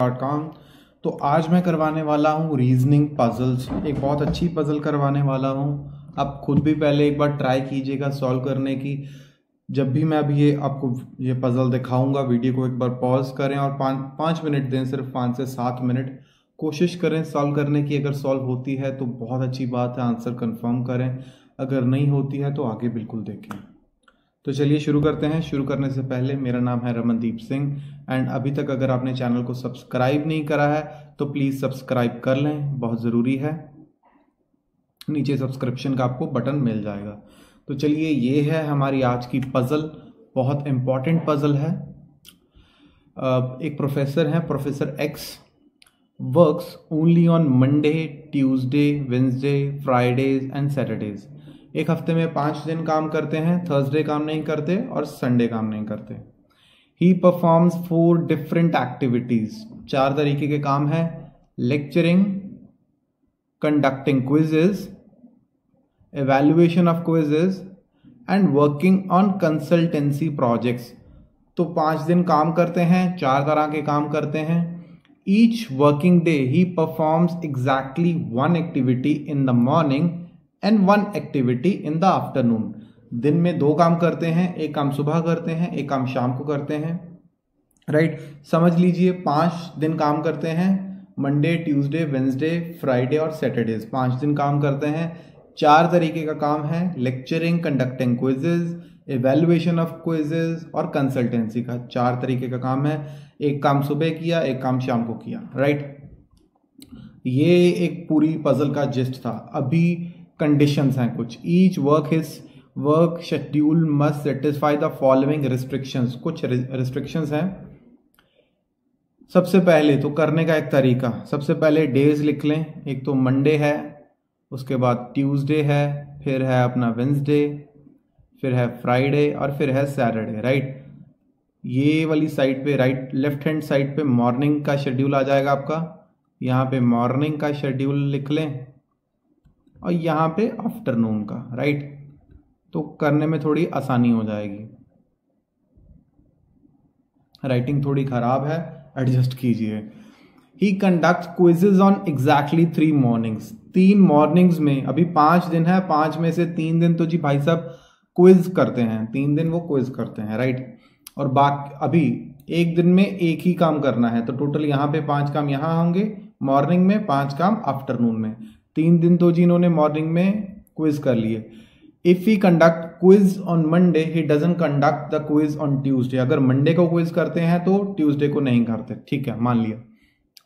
.com। तो आज मैं करवाने वाला हूँ रीजनिंग पजल्स। एक बहुत अच्छी पजल करवाने वाला हूँ। आप खुद भी पहले एक बार ट्राई कीजिएगा सॉल्व करने की। जब भी मैं अभी ये आपको ये पजल दिखाऊंगा, वीडियो को एक बार पॉज करें और पाँच मिनट दें, सिर्फ 5 से 7 मिनट कोशिश करें सॉल्व करने की। अगर सॉल्व होती है तो बहुत अच्छी बात है, आंसर कंफर्म करें। अगर नहीं होती है तो आगे बिल्कुल देखें। तो चलिए शुरू करते हैं। शुरू करने से पहले मेरा नाम है रमनदीप सिंह एंड अभी तक अगर आपने चैनल को सब्सक्राइब नहीं करा है तो प्लीज़ सब्सक्राइब कर लें, बहुत ज़रूरी है। नीचे सब्सक्रिप्शन का आपको बटन मिल जाएगा। तो चलिए, ये है हमारी आज की पजल। बहुत इम्पॉर्टेंट पजल है। एक प्रोफेसर हैं, professor x, works only on Monday, Tuesday, Wednesday, Fridays and Saturdays. एक हफ्ते में 5 दिन काम करते हैं, थर्सडे काम नहीं करते और संडे काम नहीं करते। He performs 4 different activities. 4 तरीके के काम हैं: lecturing, conducting quizzes, evaluation of quizzes and working on consultancy projects। तो 5 दिन काम करते हैं, 4 तरह के काम करते हैं। Each working day he performs exactly 1 activity in the morning and 1 activity in the afternoon। दिन में 2 काम करते हैं, एक काम सुबह करते हैं, एक काम शाम को करते हैं। राइट, समझ लीजिए 5 दिन काम करते हैं, मंडे, ट्यूसडे, वेंसडे, फ्राइडे और सैटरडेज। 5 दिन काम करते हैं। 4 तरीके का काम है: lecturing, conducting quizzes, evaluation of quizzes और कंसल्टेंसी का। 4 तरीके का काम है। एक काम सुबह किया, एक काम शाम को किया। राइट, ये एक पूरी पजल का जिस्ट था। अभी कंडीशंस हैं कुछ। Each work schedule must satisfy the following restrictions. कुछ रिस्ट्रिक्शंस हैं। सबसे पहले तो करने का एक तरीका, सबसे पहले डेज लिख लें। एक तो मंडे है, उसके बाद ट्यूसडे है, फिर है अपना वेंसडे, फिर है फ्राइडे और फिर है सैटरडे। राइट, ये वाली साइड पे, राइट लेफ्ट हैंड साइड पे मॉर्निंग का शेड्यूल आ जाएगा आपका। यहाँ पे मॉर्निंग का शेड्यूल लिख लें और यहाँ पे आफ्टरनून का। राइट, तो करने में थोड़ी आसानी हो जाएगी। राइटिंग थोड़ी खराब है, एडजस्ट कीजिए। He conduct quizzes on exactly 3 mornings. 3 mornings में, अभी 5 दिन है, 5 में से 3 दिन तो जी भाई साहब क्विज करते हैं, 3 दिन वो क्विज करते हैं। राइट, और बाकी अभी एक दिन में एक ही काम करना है, तो टोटल यहाँ पे 5 काम यहाँ होंगे मॉर्निंग में, 5 काम आफ्टरनून में। 3 दिन तो जी इन्होंने मॉर्निंग में क्विज कर लिए। If he conduct quiz on Monday he doesn't conduct the quiz on Tuesday. अगर मंडे को क्विज करते हैं तो ट्यूसडे को नहीं करते। ठीक है, मान लिया।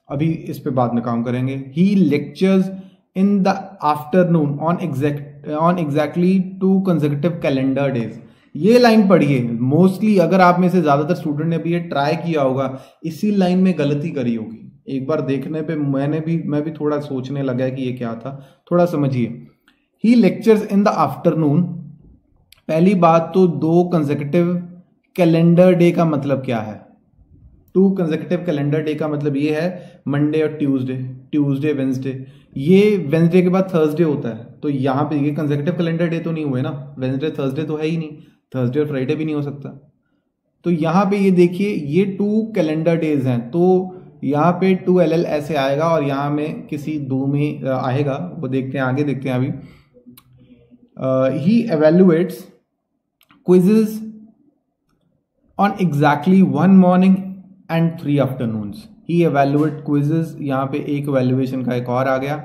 अभी इस पे बाद में काम करेंगे। He lectures in the afternoon on exactly 2 consecutive calendar days. ये लाइन पढ़िए। मोस्टली अगर आप में से ज्यादातर स्टूडेंट ने भी ये ट्राई किया होगा, इसी लाइन में गलती करी होगी। एक बार देखने पे मैं भी थोड़ा सोचने लगा कि ये क्या था। थोड़ा समझिए। ही लेक्चर्स इन द आफ्टरनून। पहली बात तो 2 कंसेक्यूटिव कैलेंडर डे का मतलब क्या है? 2 कंसेक्यूटिव कैलेंडर डे का मतलब ये है मंडे और ट्यूसडे वेंसडे। ये वेंसडे के बाद थर्सडे होता है, तो यहाँ पे ये कंसेक्यूटिव कैलेंडर डे तो नहीं हुए ना। वेंसडे थर्सडे तो है ही नहीं, थर्सडे और फ्राइडे भी नहीं हो सकता। तो यहाँ पे ये देखिए, ये 2 कैलेंडर डेज हैं, तो यहाँ पे 2LL ऐसे आएगा और यहाँ में किसी 2 में आएगा, वो देखते हैं, आगे देखते हैं। अभी he evaluates quizzes on exactly 1 morning and 3 afternoons. He evaluate quizzes, यहाँ पे एक एवेल्युएशन का एक और आ गया,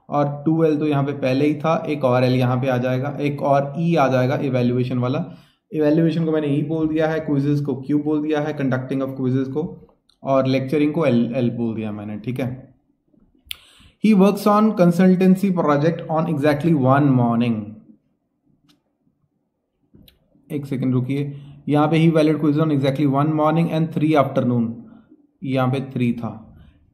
और 2L तो यहाँ पे पहले ही था, एक और L यहाँ पे आ जाएगा, एक और E आ जाएगा एवेल्युएशन वाला। एवेल्युएशन को मैंने E बोल दिया है, क्विजेज को Q बोल दिया है, कंडक्टिंग ऑफ क्विजेज को, और लेक्चरिंग को L बोल दिया मैंने। ठीक है। He works on consultancy project on exactly 1 morning. एक सेकेंड रुकिए, यहाँ पे he valid quiz on exactly 1 morning and 3 afternoon. यहाँ पे 3 था।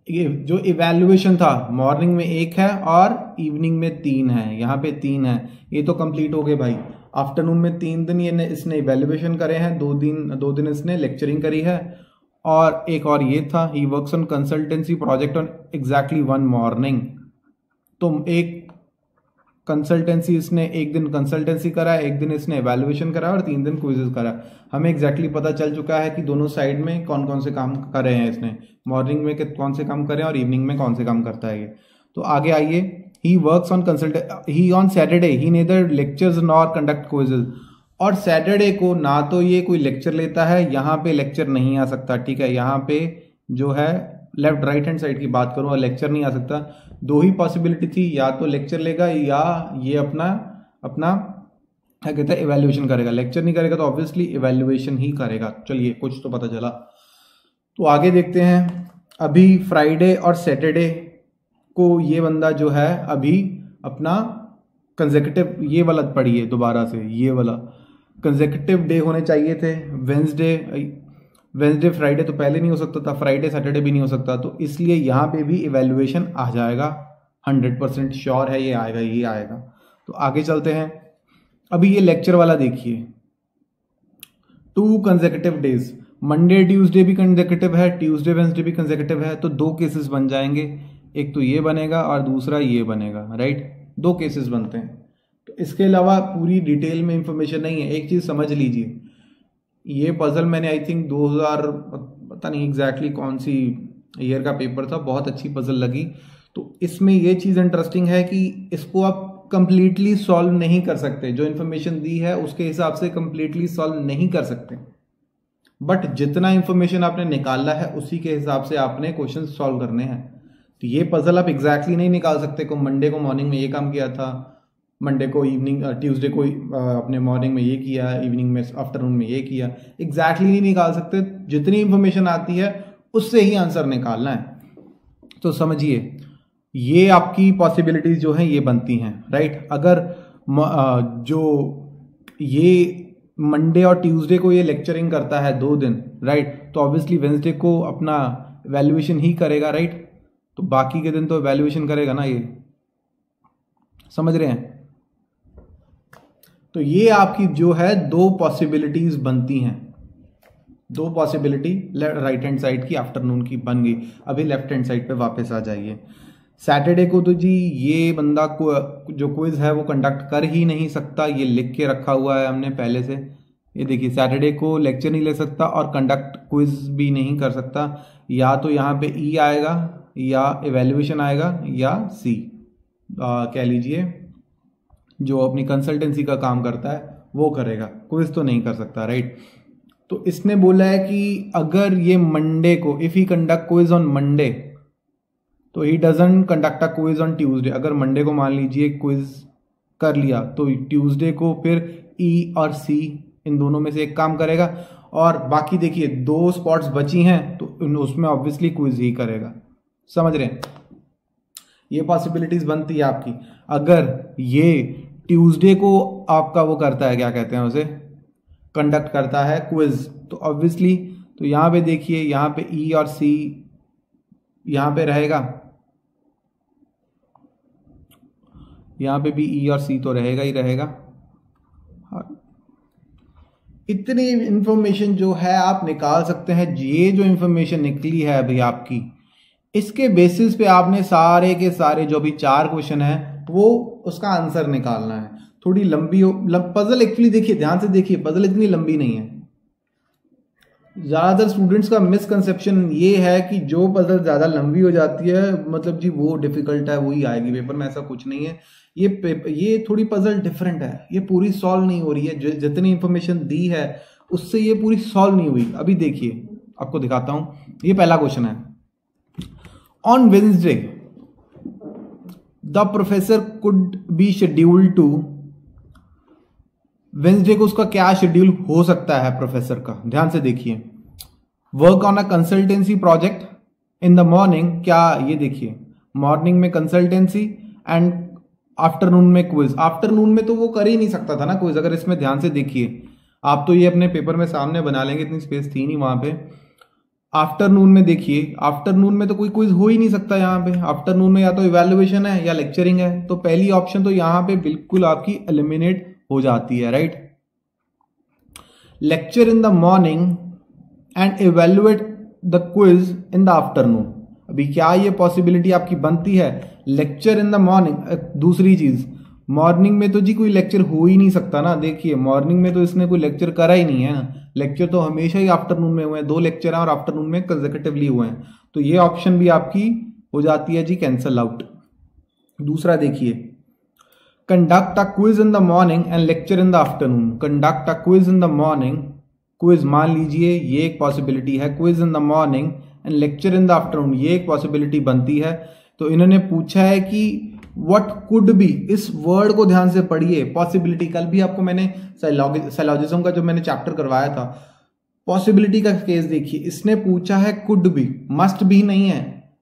जो इवैल्यूएशन था, मॉर्निंग में 1 है और इवनिंग में 3 है। यहाँ पे 3 है, ये तो कंप्लीट हो गए भाई। आफ्टरनून में 3 दिन ये इसने इवैल्यूएशन करे हैं, 2 दिन इसने लेक्चरिंग करी है, और एक और ये था ही works on consultancy project on exactly 1 morning. तो एक कंसल्टेंसी इसने एक दिन कंसल्टेंसी करा, एक दिन इसने एवेल्युएशन करा और 3 दिन क्विजेस करा। हमें एग्जैक्टली पता चल चुका है कि दोनों साइड में कौन कौन से काम कर रहे हैं इसने, मॉर्निंग में कौन से काम कर रहे हैं और इवनिंग में कौन से काम करता है ये। तो आगे आइए, he works on he on Saturday he neither lectures nor conduct quizzes. और सैटरडे को ना तो ये कोई लेक्चर लेता है, यहाँ पे लेक्चर नहीं आ सकता, ठीक है। यहाँ पे जो है लेफ्ट राइट हैंड साइड की बात करूँ और लेक्चर नहीं आ सकता। दो ही पॉसिबिलिटी थी, या तो लेक्चर लेगा या ये अपना क्या कहते हैं इवैल्यूएशन करेगा। लेक्चर नहीं करेगा तो ऑब्वियसली इवैल्यूएशन ही करेगा। चलिए कुछ तो पता चला। तो आगे देखते हैं, अभी फ्राइडे और सैटरडे को ये बंदा जो है अभी अपना कंसेक्यूटिव ये वाला पढ़िए दोबारा से, ये वाला कंसेक्यूटिव डे होने चाहिए थे। वेंसडे फ्राइडे तो पहले नहीं हो सकता था, फ्राइडे सैटरडे भी नहीं हो सकता, तो इसलिए यहाँ पे भी इवैल्यूएशन आ जाएगा। 100% श्योर है ये आएगा, ये आएगा। तो आगे चलते हैं, अभी ये लेक्चर वाला देखिए, 2 कंसेक्यूटिव डेज, मंडे ट्यूसडे भी कंसेक्यूटिव है, ट्यूसडे वेंसडे भी कंसेक्यूटिव है, तो 2 केसेस बन जाएंगे। एक तो ये बनेगा और दूसरा ये बनेगा, राइट। 2 केसेस बनते हैं। तो इसके अलावा पूरी डिटेल में इंफॉर्मेशन नहीं है। एक चीज समझ लीजिए, ये पजल मैंने आई थिंक 2000 पता नहीं एग्जैक्टली कौन सी ईयर का पेपर था, बहुत अच्छी पजल लगी। तो इसमें ये चीज़ इंटरेस्टिंग है कि इसको आप कंप्लीटली सॉल्व नहीं कर सकते, जो इन्फॉर्मेशन दी है उसके हिसाब से कंप्लीटली सॉल्व नहीं कर सकते, बट जितना इन्फॉर्मेशन आपने निकाला है उसी के हिसाब से आपने क्वेश्चन सॉल्व करने हैं। तो ये पजल आप एग्जैक्टली नहीं निकाल सकते को मंडे को मॉर्निंग में ये काम किया था, मंडे को इवनिंग, ट्यूसडे को अपने मॉर्निंग में ये किया, इवनिंग में आफ्टरनून में ये किया, एग्जैक्टली नहीं निकाल सकते। जितनी इंफॉर्मेशन आती है उससे ही आंसर निकालना है। तो समझिए ये आपकी पॉसिबिलिटीज जो हैं ये बनती हैं, राइट। अगर जो ये मंडे और ट्यूसडे को ये लेक्चरिंग करता है 2 दिन, राइट, तो ऑब्वियसली वेंसडे को अपना वैल्यूएशन ही करेगा, राइट। तो बाकी के दिन तो वैल्यूएशन करेगा ना, ये समझ रहे हैं। तो ये आपकी जो है 2 पॉसिबिलिटीज बनती हैं, 2 पॉसिबिलिटी राइट हैंड साइड की आफ्टरनून की बन गई। अभी लेफ्ट हैंड साइड पे वापस आ जाइए। सैटरडे को तो जी ये बंदा को जो क्विज है वो कंडक्ट कर ही नहीं सकता, ये लिख के रखा हुआ है हमने पहले से। ये देखिए सैटरडे को लेक्चर नहीं ले सकता और कंडक्ट क्विज भी नहीं कर सकता। या तो यहाँ पे ई आएगा या इवैल्यूएशन आएगा या सी कह लीजिए जो अपनी कंसल्टेंसी का काम करता है वो करेगा, क्विज तो नहीं कर सकता, राइट। तो इसने बोला है कि अगर ये मंडे को if he conduct quiz on Monday तो he doesn't conduct a quiz on Tuesday. अगर मंडे को मान लीजिए क्विज कर लिया तो ट्यूसडे को फिर ई और सी इन दोनों में से एक काम करेगा। और बाकी देखिए 2 स्पॉट्स बची हैं तो उसमें ऑब्वियसली क्विज ही करेगा, समझ रहे हैं। ये पॉसिबिलिटीज बनती है आपकी। अगर ये ट्यूसडे को आपका वो करता है, क्या कहते हैं उसे, कंडक्ट करता है क्विज, तो ऑब्वियसली तो यहां पे देखिए यहां पे ई और सी यहां पे रहेगा, यहां पे भी ई और सी तो रहेगा ही रहेगा। इतनी इंफॉर्मेशन जो है आप निकाल सकते हैं। ये जो इंफॉर्मेशन निकली है अभी आपकी, इसके बेसिस पे आपने सारे के सारे जो भी 4 क्वेश्चन है वो उसका आंसर निकालना है। थोड़ी लंबी पजल एक्चुअली देखिए, ध्यान से देखिए, पजल इतनी लंबी नहीं है। ज्यादातर स्टूडेंट्स का मिसकंसेप्शन ये है कि जो पजल ज्यादा लंबी हो जाती है मतलब जी वो डिफिकल्ट है, वही आएगी पेपर में, ऐसा कुछ नहीं है। ये थोड़ी पजल डिफरेंट है, ये पूरी सॉल्व नहीं हो रही है। जितनी इंफॉर्मेशन दी है उससे ये पूरी सॉल्व नहीं हुई। अभी देखिए आपको दिखाता हूं, ये पहला क्वेश्चन है। On Wednesday the professor could be scheduled to, Wednesday को उसका क्या शेड्यूल हो सकता है प्रोफेसर का, ध्यान से देखिए। Work on a consultancy project in the morning, क्या ये देखिए मॉर्निंग में कंसल्टेंसी एंड आफ्टरनून में क्विज। आफ्टरनून में तो वो कर ही नहीं सकता था ना क्विज, अगर इसमें ध्यान से देखिए आप तो ये अपने पेपर में सामने बना लेंगे, इतनी स्पेस थी नहीं वहां पे। आफ्टरनून में देखिए, आफ्टरनून में तो कोई क्विज हो ही नहीं सकता यहाँ पे। आफ्टरनून में या तो इवैल्यूएशन है या लेक्चरिंग है, तो पहली ऑप्शन तो यहाँ पे बिल्कुल आपकी एलिमिनेट हो जाती है, right. Lecture in the morning and evaluate the quiz in the afternoon. अभी क्या ये पॉसिबिलिटी आपकी बनती है, लेक्चर इन द मॉर्निंग। दूसरी चीज, मॉर्निंग में तो जी कोई लेक्चर हो ही नहीं सकता ना। देखिए मॉर्निंग में तो इसने कोई लेक्चर करा ही नहीं है ना, लेक्चर तो हमेशा ही आफ्टरनून में हुए हैं, 2 लेक्चर हैं और आफ्टरनून में कंसेक्यूटिवली हुए हैं, तो ये ऑप्शन भी आपकी हो जाती है जी कैंसल आउट। दूसरा देखिए, conduct a quiz in the morning and lecture in the afternoon. Conduct a quiz in the morning, quiz मान लीजिए ये एक पॉसिबिलिटी है, quiz in the morning and lecture in the afternoon ये एक पॉसिबिलिटी बनती है। तो इन्होंने पूछा है कि व्हाट कुड बी, इस वर्ड को ध्यान से पढ़िए, पॉसिबिलिटी। कल भी आपको मैंने साइलॉजिज्म का जो मैंने चैप्टर करवाया था, पॉसिबिलिटी का केस देखिए, इसने पूछा है कुड बी, मस्ट भी नहीं है।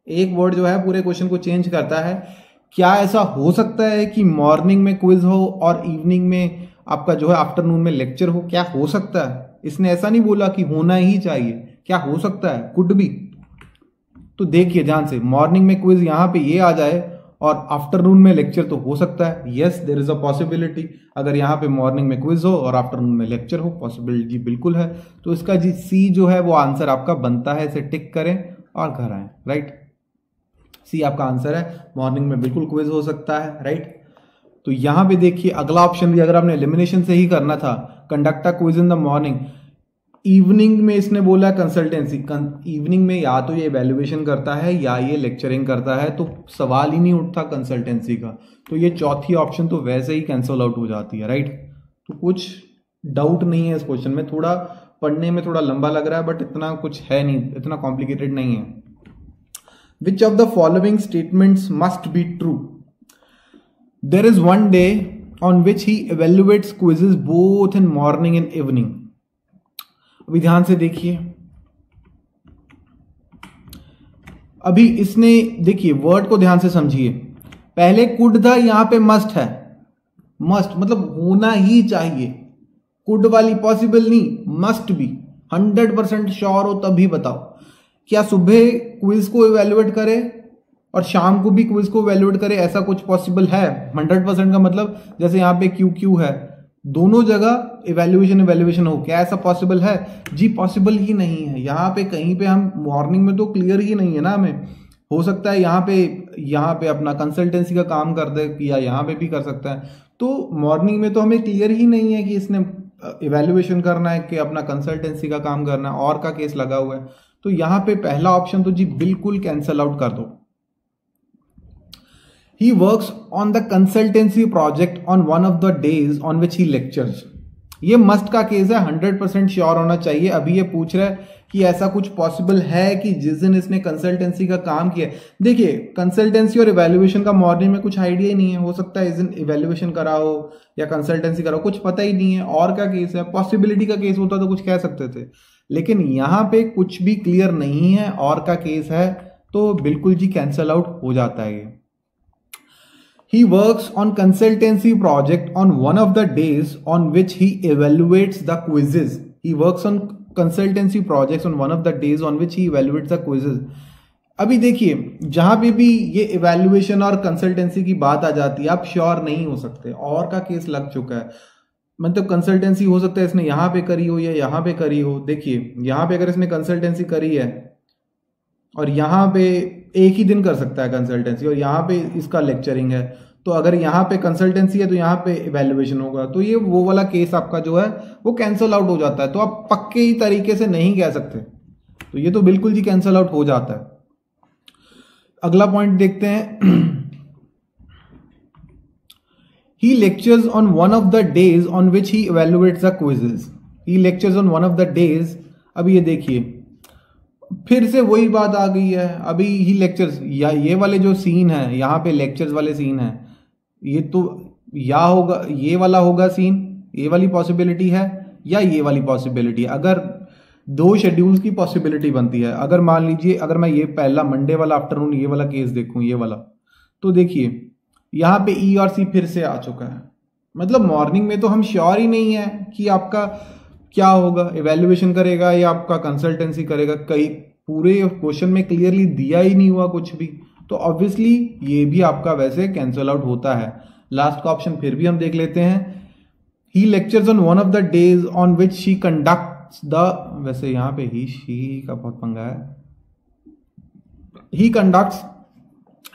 एक वर्ड जो है पूरे क्वेश्चन को चेंज करता है। क्या ऐसा हो सकता है कि मॉर्निंग में क्विज हो और इवनिंग में आपका जो है आफ्टरनून में लेक्चर हो? क्या हो सकता है? इसने ऐसा नहीं बोला कि होना ही चाहिए, क्या हो सकता है, कुड बी। तो देखिए ध्यान से, मॉर्निंग में क्विज यहां पे ये आ जाए और आफ्टरनून में लेक्चर तो हो सकता है, yes there is a possibility. अगर यहाँ पे मॉर्निंग में क्विज हो और आफ्टरनून में लेक्चर हो, पॉसिबिलिटी बिल्कुल है। तो इसका जी सी जो है वो आंसर आपका बनता है, इसे टिक करें और घर आए, राइट। सी आपका आंसर है, मॉर्निंग में बिल्कुल क्विज हो सकता है, राइट। तो यहां पे देखिए अगला ऑप्शन भी अगर आपने एलिमिनेशन से ही करना था, conduct a quiz in the morning, evening में इसने बोला कंसल्टेंसी, इवनिंग में या तो ये इवैल्यूएशन करता है या ये लेक्चरिंग करता है, तो सवाल ही नहीं उठता कंसल्टेंसी का। तो ये चौथी ऑप्शन तो वैसे ही कैंसल आउट हो जाती है, राइट। तो कुछ डाउट नहीं है इस क्वेश्चन में, थोड़ा पढ़ने में थोड़ा लंबा लग रहा है बट इतना कुछ है नहीं, इतना कॉम्प्लिकेटेड नहीं है। Which of the following statements must be true? There is one day on which he evaluates quizzes both in morning and evening। अभी ध्यान से देखिए, अभी इसने देखिए वर्ड को ध्यान से समझिए, पहले कुड था, यहां पे मस्ट है। मस्ट मतलब होना ही चाहिए, कुड वाली पॉसिबल नहीं, मस्ट भी। 100% श्योर हो तभी बताओ। क्या सुबह क्विज को इवैल्यूएट करे और शाम को भी क्विज को इवैल्यूएट करे, ऐसा कुछ पॉसिबल है? 100% का मतलब जैसे यहां पे क्यू क्यू है, दोनों जगह इवैल्यूएशन हो, क्या ऐसा पॉसिबल है? जी पॉसिबल ही नहीं है। यहाँ पे कहीं पे हम मॉर्निंग में तो क्लियर ही नहीं है ना, हमें हो सकता है यहाँ पे अपना कंसल्टेंसी का काम कर दे, या यहाँ पे भी कर सकता है। तो मॉर्निंग में तो हमें क्लियर ही नहीं है कि इसने इवैल्यूएशन करना है कि अपना कंसल्टेंसी का काम करना है, और का केस लगा हुआ है। तो यहाँ पे पहला ऑप्शन तो जी बिल्कुल कैंसल आउट कर दो। He works on the consultancy project on one of the days on which he lectures। ये मस्ट का केस है, 100% श्योर होना चाहिए। अभी ये पूछ रहा है कि ऐसा कुछ पॉसिबल है कि जिस दिन इसने कंसल्टेंसी का काम किया। देखिए कंसल्टेंसी और इवैल्यूएशन का मॉर्निंग में कुछ आइडिया ही नहीं है, हो सकता है इस दिन इवैल्यूएशन करा हो या कंसल्टेंसी करा हो, कुछ पता ही नहीं है। और का केस है, पॉसिबिलिटी का केस होता तो कुछ कह सकते थे, लेकिन यहाँ पे कुछ भी क्लियर नहीं है, और का केस है, तो बिल्कुल जी कैंसल आउट हो जाता है ये। He works on consultancy project on one of the days on which he evaluates the quizzes। He works on consultancy projects on one of the days on which he evaluates the quizzes। अभी देखिए जहां पे भी ये evaluation और consultancy की बात आ जाती है, आप श्योर नहीं हो सकते। और का केस लग चुका है, मतलब कंसल्टेंसी हो सकता है इसने यहाँ पे करी हो या यहाँ पे करी हो। देखिए यहाँ पे अगर इसने कंसल्टेंसी करी है और यहाँ पे एक ही दिन कर सकता है कंसल्टेंसी, और यहाँ पे इसका लेक्चरिंग है, तो अगर यहाँ पे कंसल्टेंसी है तो यहाँ पे इवैल्यूएशन होगा, तो ये वो वाला केस आपका जो है वो कैंसल आउट हो जाता है। तो आप पक्के ही तरीके से नहीं कह सकते, तो ये तो बिल्कुल जी कैंसल आउट हो जाता है। अगला पॉइंट देखते हैं, he lectures on one of the days on which he evaluates the quizzes. He lectures on one of the days, अभी ये देखिए फिर से वही बात आ गई है। अभी ही लेक्चर्स, या ये वाले जो सीन है यहाँ पे लेक्चर्स वाले सीन है, ये तो या होगा ये वाला होगा सीन, ये वाली पॉसिबिलिटी है, या ये वाली पॉसिबिलिटी है। अगर दो शेड्यूल्स की पॉसिबिलिटी बनती है, अगर मान लीजिए अगर मैं ये पहला मंडे वाला आफ्टरनून ये वाला केस देखूं, ये वाला, तो देखिए यहाँ पे ई और सी फिर से आ चुका है। मतलब मॉर्निंग में तो हम श्योर ही नहीं है कि आपका क्या होगा, इवैल्यूएशन करेगा या आपका कंसल्टेंसी करेगा। कई पूरे क्वेश्चन में क्लियरली दिया ही नहीं हुआ कुछ भी, तो ऑब्वियसली ये भी आपका वैसे कैंसल आउट होता है। लास्ट का ऑप्शन फिर भी हम देख लेते हैं, he lectures on one of the days on which she conducts the, वैसे यहाँ पे ही शी का बहुत पंगा है, he conducts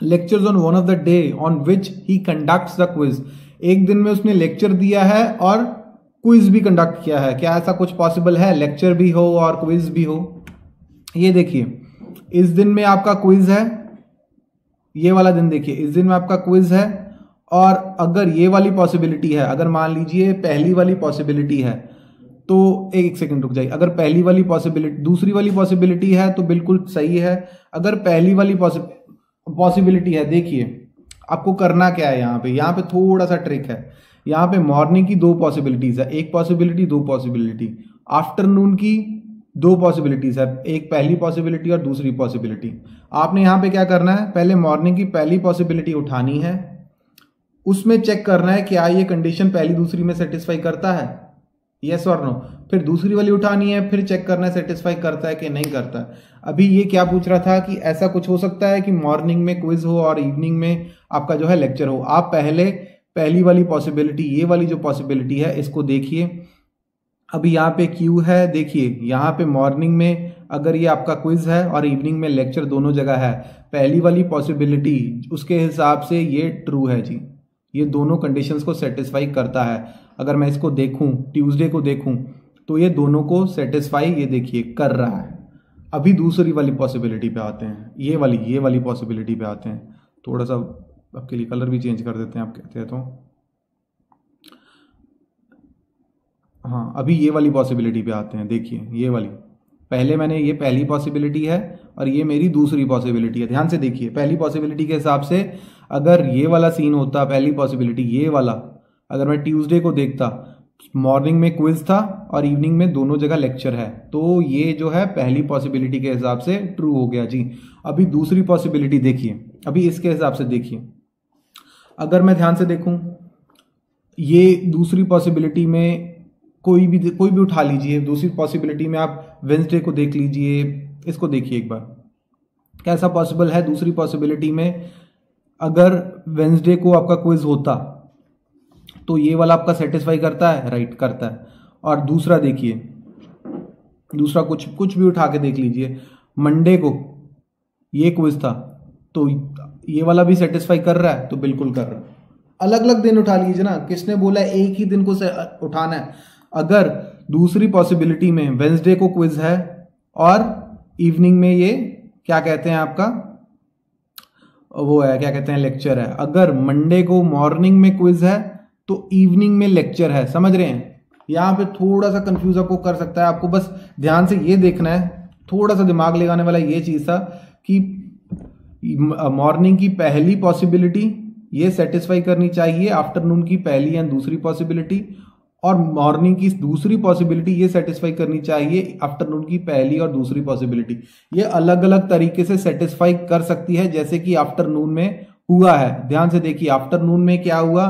lectures on one of the day on which he conducts the quiz. एक दिन में उसने लेक्चर दिया है और क्विज भी कंडक्ट किया है। क्या ऐसा कुछ पॉसिबल है, लेक्चर भी हो और क्विज भी हो? ये देखिए, इस दिन में आपका क्विज है, ये वाला दिन देखिए, इस दिन में आपका क्विज है। और अगर ये वाली पॉसिबिलिटी है, अगर मान लीजिए पहली वाली पॉसिबिलिटी है, तो एक सेकंड रुक जाइए, अगर पहली वाली पॉसिबिलिटी, दूसरी वाली पॉसिबिलिटी है तो बिल्कुल सही है। अगर पहली वाली पॉसिबिलिटी है, देखिए आपको करना क्या है, यहाँ पे थोड़ा सा ट्रिक है। यहाँ पे मॉर्निंग की दो पॉसिबिलिटीज है, एक पॉसिबिलिटी, दो पॉसिबिलिटी। आफ्टरनून की दो पॉसिबिलिटीज है, एक पहली पॉसिबिलिटी और दूसरी पॉसिबिलिटी। आपने यहाँ पे क्या करना है, पहले मॉर्निंग की पहली पॉसिबिलिटी उठानी है, उसमें चेक करना है क्या ये कंडीशन पहली दूसरी में सेटिस्फाई करता है, यस और नो। फिर दूसरी वाली उठानी है, फिर चेक करना है सेटिस्फाई करता है कि नहीं करता है। अभी ये क्या पूछ रहा था कि ऐसा कुछ हो सकता है कि मॉर्निंग में क्विज हो और इवनिंग में आपका जो है लेक्चर हो। आप पहली वाली पॉसिबिलिटी, ये वाली जो पॉसिबिलिटी है इसको देखिए। अभी यहाँ पे क्यू है, देखिए यहाँ पे मॉर्निंग में अगर ये आपका क्विज है और इवनिंग में लेक्चर दोनों जगह है, पहली वाली पॉसिबिलिटी उसके हिसाब से ये ट्रू है जी, ये दोनों कंडीशंस को सेटिस्फाई करता है। अगर मैं इसको देखूं, ट्यूसडे को देखूं, तो ये दोनों को सेटिस्फाई, ये देखिए, कर रहा है। अभी दूसरी वाली पॉसिबिलिटी पे आते हैं, ये वाली पॉसिबिलिटी पे आते हैं। थोड़ा सा आपके लिए कलर भी चेंज कर देते हैं, आप कहते हैं तो। हाँ, अभी ये वाली पॉसिबिलिटी पे आते हैं, देखिए ये वाली। पहले मैंने, ये पहली पॉसिबिलिटी है और ये मेरी दूसरी पॉसिबिलिटी है। ध्यान से देखिए, पहली पॉसिबिलिटी के हिसाब से अगर ये वाला सीन होता, पहली पॉसिबिलिटी ये वाला, अगर मैं ट्यूसडे को देखता, मॉर्निंग में क्विज था और इवनिंग में दोनों जगह लेक्चर है, तो ये जो है पहली पॉसिबिलिटी के हिसाब से ट्रू हो गया जी। अभी दूसरी पॉसिबिलिटी देखिए, अभी इसके हिसाब से देखिए, अगर मैं ध्यान से देखूं, ये दूसरी पॉसिबिलिटी में कोई भी उठा लीजिए। दूसरी पॉसिबिलिटी में आप वेंसडे को देख लीजिए, इसको देखिए एक बार, कैसा पॉसिबल है। दूसरी पॉसिबिलिटी में अगर वेंसडे को आपका क्विज होता तो ये वाला आपका सेटिस्फाई करता है, राइट, करता है। और दूसरा देखिए, दूसरा कुछ भी उठा के देख लीजिए, मंडे को ये क्विज था तो ये वाला भी सेटिस्फाई कर रहा है, तो बिल्कुल कर रहा है। अलग अलग दिन उठा लीजिए ना, किसने बोला एक ही दिन को उठाना है। अगर दूसरी पॉसिबिलिटी में वेंसडे को क्विज है और इवनिंग में ये क्या कहते हैं आपका, वो है, क्या कहते हैं, लेक्चर है। अगर मंडे को मॉर्निंग में क्विज है तो इवनिंग में लेक्चर है, समझ रहे हैं। यहाँ पे थोड़ा सा कंफ्यूज आपको कर सकता है, आपको बस ध्यान से ये देखना है, थोड़ा सा दिमाग लगाने वाला ये चीज था कि मॉर्निंग की पहली पॉसिबिलिटी ये सेटिस्फाई करनी चाहिए आफ्टरनून की पहली एंड दूसरी पॉसिबिलिटी, और मॉर्निंग की दूसरी पॉसिबिलिटी ये सेटिस्फाई करनी चाहिए आफ्टरनून की पहली और दूसरी पॉसिबिलिटी। ये अलग अलग तरीके से सेटिस्फाई कर सकती है, जैसे कि आफ्टरनून में हुआ है। ध्यान से देखिए, आफ्टरनून में क्या हुआ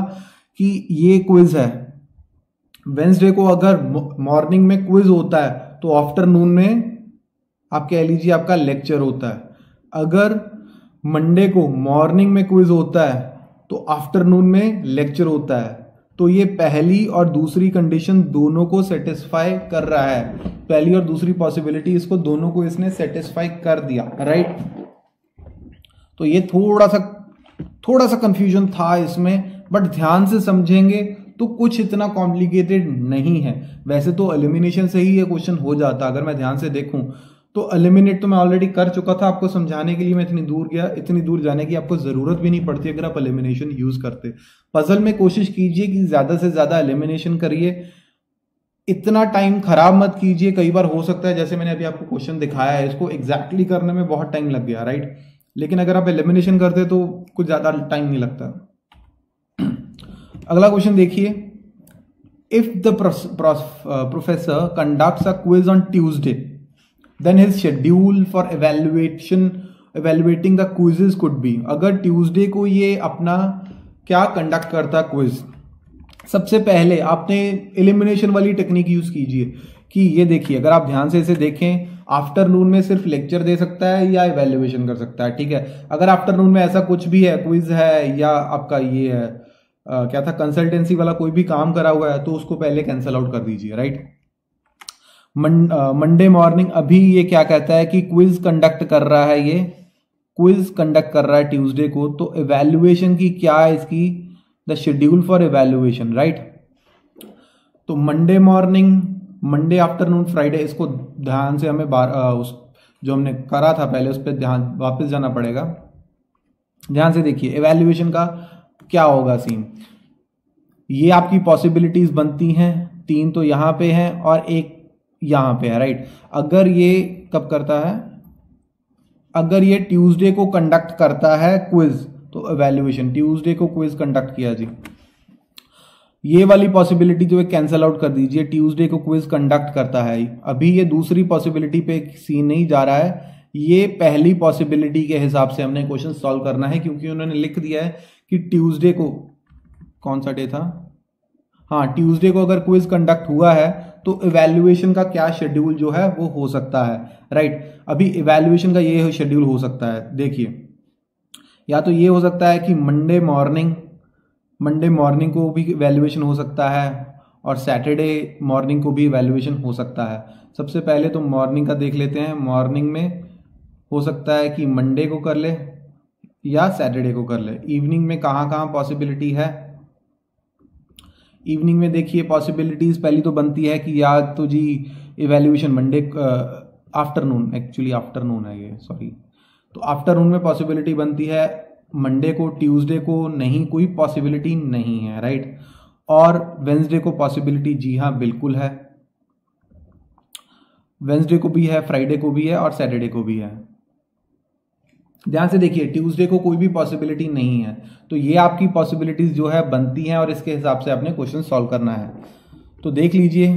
कि ये क्विज है, वेंसडे को अगर मॉर्निंग में क्विज होता है तो आफ्टरनून में आप कह लीजिए आपका लेक्चर होता है। अगर मंडे को मॉर्निंग में क्विज होता है तो आफ्टरनून में लेक्चर होता है। तो ये पहली और दूसरी कंडीशन दोनों को सेटिस्फाई कर रहा है, पहली और दूसरी पॉसिबिलिटी, इसको दोनों को इसने सेटिस्फाई कर दिया, राइट। तो ये थोड़ा सा कंफ्यूजन था इसमें, बट ध्यान से समझेंगे तो कुछ इतना कॉम्प्लिकेटेड नहीं है। वैसे तो एलिमिनेशन से ही ये क्वेश्चन हो जाता, अगर मैं ध्यान से देखूं तो एलिमिनेट तो मैं ऑलरेडी कर चुका था, आपको समझाने के लिए मैं इतनी दूर गया, इतनी दूर जाने की आपको जरूरत भी नहीं पड़ती अगर आप एलिमिनेशन यूज करते। पजल में कोशिश कीजिए कि ज्यादा से ज्यादा एलिमिनेशन करिए, इतना टाइम खराब मत कीजिए। कई बार हो सकता है, जैसे मैंने अभी आपको क्वेश्चन दिखाया है, इसको एग्जैक्टली करने में बहुत टाइम लग गया, राइट, लेकिन अगर आप एलिमिनेशन करते तो कुछ ज्यादा टाइम नहीं लगता। अगला क्वेश्चन देखिए, if the professor conducts a quiz on Tuesday, then his schedule for evaluating the quizzes could be। अगर ट्यूसडे को ये अपना क्या कंडक्ट करता क्विज, सबसे पहले आपने एलिमिनेशन वाली टेक्निक यूज कीजिए कि ये देखिए, अगर आप ध्यान से इसे देखें, आफ्टरनून में सिर्फ लेक्चर दे सकता है या इवेल्युएशन कर सकता है, ठीक है। अगर आफ्टरनून में ऐसा कुछ भी है, क्विज है या आपका ये है क्या था, कंसल्टेंसी वाला कोई भी काम करा हुआ है, तो उसको पहले कैंसिल आउट कर दीजिए, राइट। मंडे मॉर्निंग, अभी ये क्या कहता है कि क्विज कंडक्ट कर रहा है, ये क्विज कंडक्ट कर रहा है ट्यूसडे को, तो इवैल्यूएशन की क्या है इसकी the schedule for evaluation, right. तो Monday morning, Monday afternoon, Friday, इसको ध्यान से हमें उस जो हमने करा था पहले उस पर ध्यान वापस जाना पड़ेगा। ध्यान से देखिए इवैल्यूएशन का क्या होगा सीन। ये आपकी पॉसिबिलिटीज बनती हैं, 3 तो यहाँ पे हैं और 1 यहाँ पे है, राइट। अगर ये कब करता है, अगर ये ट्यूसडे को कंडक्ट करता है क्विज, तो इवैल्यूएशन ट्यूसडे को क्विज कंडक्ट किया जी, ये वाली पॉसिबिलिटी जो है कैंसिल आउट कर दीजिए, ट्यूसडे को क्विज कंडक्ट करता है। अभी ये दूसरी पॉसिबिलिटी पे सीन नहीं जा रहा है, ये पहली पॉसिबिलिटी के हिसाब से हमने क्वेश्चन सॉल्व करना है, क्योंकि उन्होंने लिख दिया है कि ट्यूसडे को, कौन सा डे था, हाँ, ट्यूसडे को अगर क्विज कंडक्ट हुआ है तो इवैल्यूएशन का क्या शेड्यूल जो है वो हो सकता है, राइट। अभी इवैल्यूएशन का ये शेड्यूल हो सकता है, देखिए, या तो ये हो सकता है कि मंडे मॉर्निंग को भी इवैल्यूएशन हो सकता है और सैटरडे मॉर्निंग को भी इवैल्यूएशन हो सकता है। सबसे पहले तो मॉर्निंग का देख लेते हैं। मॉर्निंग में हो सकता है कि मंडे को कर ले या सैटरडे को कर ले। इवनिंग में कहाँ कहाँ पॉसिबिलिटी है, इवनिंग में देखिए पॉसिबिलिटीज पहली तो बनती है कि या तो जी evaluation Monday afternoon, actually afternoon है ये, सॉरी, तो आफ्टरनून में पॉसिबिलिटी बनती है मंडे को, ट्यूसडे को नहीं, कोई पॉसिबिलिटी नहीं है, राइट। और वेंसडे को पॉसिबिलिटी, जी हाँ बिल्कुल है, वेंसडे को भी है, फ्राइडे को भी है और सैटरडे को भी है। ध्यान से देखिए ट्यूसडे को कोई भी पॉसिबिलिटी नहीं है, तो ये आपकी पॉसिबिलिटीज जो है बनती हैं और इसके हिसाब से आपने क्वेश्चन सॉल्व करना है। तो देख लीजिए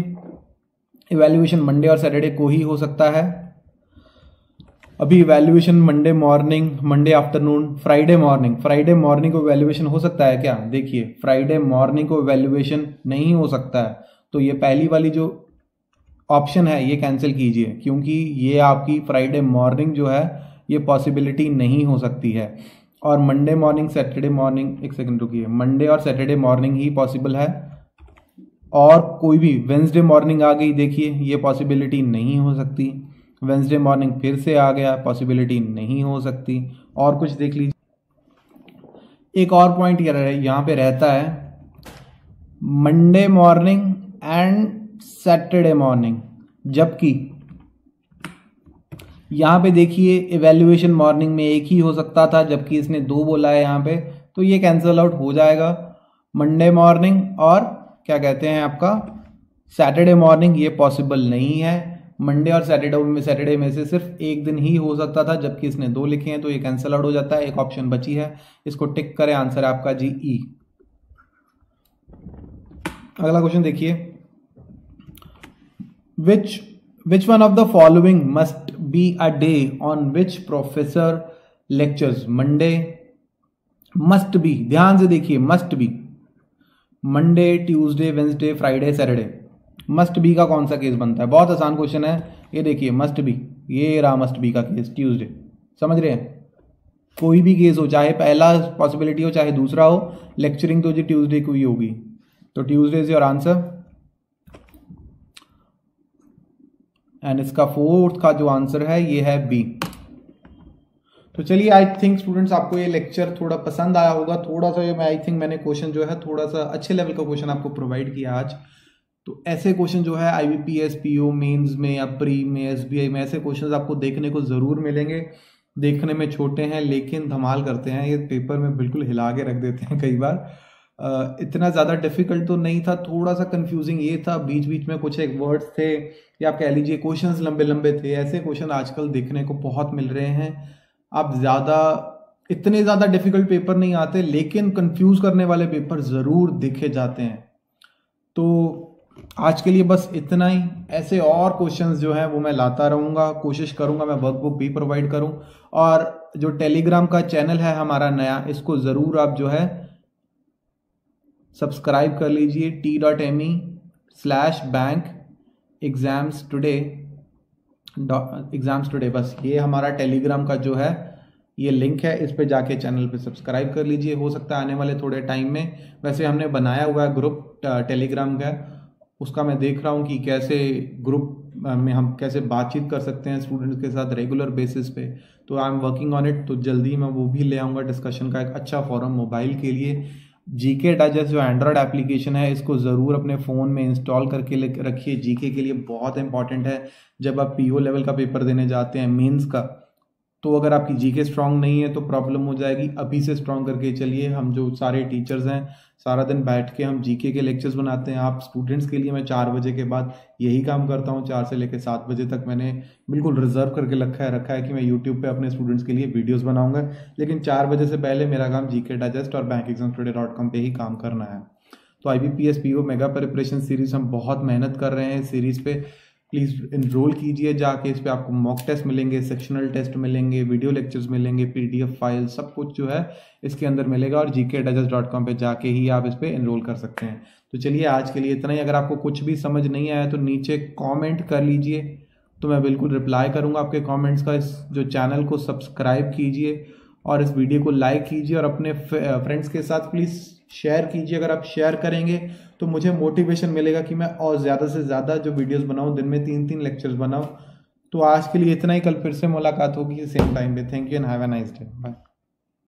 इवैल्यूएशन मंडे और सैटरडे को ही हो सकता है। अभी evaluation Monday morning, Monday afternoon, Friday morning को इवैल्यूएशन हो सकता है क्या, देखिए फ्राइडे मॉर्निंग को इवैल्यूएशन नहीं हो सकता है, तो ये पहली वाली जो ऑप्शन है ये कैंसिल कीजिए, क्योंकि ये आपकी फ्राइडे मॉर्निंग जो है ये पॉसिबिलिटी नहीं हो सकती है। और मंडे मॉर्निंग, सैटरडे मॉर्निंग, एक सेकंड रुकिए, मंडे और सैटरडे मॉर्निंग ही पॉसिबल है, और कोई भी वेंसडे मॉर्निंग आ गई, देखिए ये पॉसिबिलिटी नहीं हो सकती। वेंसडे मॉर्निंग फिर से आ गया, पॉसिबिलिटी नहीं हो सकती। और कुछ देख लीजिए, एक और पॉइंट यहाँ पे रहता है, Monday morning and Saturday morning, जबकि यहाँ पे देखिए इवैल्यूएशन मॉर्निंग में एक ही हो सकता था, जबकि इसने 2 बोला है यहाँ पे, तो ये कैंसिल आउट हो जाएगा। मंडे मॉर्निंग और क्या कहते हैं आपका सैटरडे मॉर्निंग ये पॉसिबल नहीं है। मंडे और सैटरडे में से सिर्फ एक दिन ही हो सकता था, जबकि इसने 2 लिखे हैं, तो ये कैंसिल आउट हो जाता है। एक ऑप्शन बची है, इसको टिक करें, आंसर आपका जी ई। अगला क्वेश्चन देखिए, which one of the following must be a day on which professor lectures? Monday must be, ध्यान से देखिए, must be Monday, Tuesday, Wednesday, Friday, Saturday. Must be का कौन सा केस बनता है, बहुत आसान क्वेश्चन है ये, देखिए मस्ट बी, ये रहा मस्ट बी का केस, ट्यूसडे, समझ रहे हैं। कोई भी केस हो, चाहे पहला पॉसिबिलिटी हो चाहे दूसरा हो, लेक्चरिंग तो जी ट्यूसडे को ही होगी, तो Tuesday is your answer. And इसका 4th का जो आंसर है ये है बी। तो चलिए, आई थिंक स्टूडेंट्स आपको ये लेक्चर थोड़ा पसंद आया होगा। थोड़ा सा ये आई थिंक मैंने क्वेश्चन जो है थोड़ा सा अच्छे लेवल का क्वेश्चन आपको प्रोवाइड किया आज। तो ऐसे क्वेश्चन जो है IBPS, PO मेंस में या प्री में, SBI में, ऐसे क्वेश्चन आपको देखने को ज़रूर मिलेंगे। देखने में छोटे हैं लेकिन धमाल करते हैं, ये पेपर में बिल्कुल हिला के रख देते हैं कई बार। इतना ज़्यादा डिफिकल्ट तो नहीं था, थोड़ा सा कंफ्यूजिंग ये था, बीच बीच में कुछ एक वर्ड्स थे या आप कह लीजिए क्वेश्चंस लंबे लंबे थे। ऐसे क्वेश्चन आजकल देखने को बहुत मिल रहे हैं। आप इतने ज़्यादा डिफिकल्ट पेपर नहीं आते, लेकिन कंफ्यूज करने वाले पेपर ज़रूर दिखे जाते हैं। तो आज के लिए बस इतना ही। ऐसे और क्वेश्चंस जो हैं वो मैं लाता रहूँगा, कोशिश करूँगा मैं वर्कबुक भी प्रोवाइड करूँ। और जो टेलीग्राम का चैनल है हमारा नया, इसको ज़रूर आप जो है सब्सक्राइब कर लीजिए, t.me/bank exams today, बस ये हमारा टेलीग्राम का जो है ये लिंक है, इस पे जाके चैनल पे सब्सक्राइब कर लीजिए। हो सकता है आने वाले थोड़े टाइम में, वैसे हमने बनाया हुआ है ग्रुप टेलीग्राम का, उसका मैं देख रहा हूँ कि कैसे ग्रुप में हम कैसे बातचीत कर सकते हैं स्टूडेंट्स के साथ रेगुलर बेसिस पे। तो I am working on it, तो जल्दी मैं वो भी ले आऊँगा डिस्कशन का एक अच्छा फॉरम मोबाइल के लिए। जीके डाइजेस्ट जो एंड्रॉयड एप्लीकेशन है इसको ज़रूर अपने फ़ोन में इंस्टॉल करके रखिए। जीके के लिए बहुत इंपॉर्टेंट है। जब आप पीओ लेवल का पेपर देने जाते हैं मेंस का, तो अगर आपकी जीके स्ट्रांग नहीं है तो प्रॉब्लम हो जाएगी। अभी से स्ट्रांग करके चलिए। हम जो सारे टीचर्स हैं सारा दिन बैठ के हम जीके के लेक्चर्स बनाते हैं। आप स्टूडेंट्स के लिए मैं 4 बजे के बाद यही काम करता हूँ। 4 से लेकर 7 बजे तक मैंने बिल्कुल रिजर्व करके रखा है कि मैं यूट्यूब पे अपने स्टूडेंट्स के लिए वीडियोस बनाऊंगा। लेकिन 4 बजे से पहले मेरा काम जीके डाइजेस्ट और bankexamstoday.com पे ही काम करना है। तो IBPS PO mega preparation series हम बहुत मेहनत कर रहे हैं। इस सीरीज पे प्लीज़ इनरोल कीजिए जाके। इस पे आपको मॉक टेस्ट मिलेंगे, सेक्शनल टेस्ट मिलेंगे, वीडियो लेक्चर्स मिलेंगे, PDF फाइल, सब कुछ जो है इसके अंदर मिलेगा। और gkdigest.com पे जाके ही आप इस पे इनरोल कर सकते हैं। तो चलिए आज के लिए इतना ही। अगर आपको कुछ भी समझ नहीं आया तो नीचे कमेंट कर लीजिए, तो मैं बिल्कुल रिप्लाई करूँगा आपके कमेंट्स का। इस जो चैनल को सब्सक्राइब कीजिए और इस वीडियो को लाइक कीजिए और अपने फ्रेंड्स के साथ प्लीज़ शेयर कीजिए। अगर आप शेयर करेंगे तो मुझे मोटिवेशन मिलेगा कि मैं और ज़्यादा से ज़्यादा जो वीडियोस बनाऊं, दिन में 3-3 लेक्चर्स बनाऊं। तो आज के लिए इतना ही। कल फिर से मुलाकात होगी सेम टाइम पे। Thank you and have a nice day. Bye.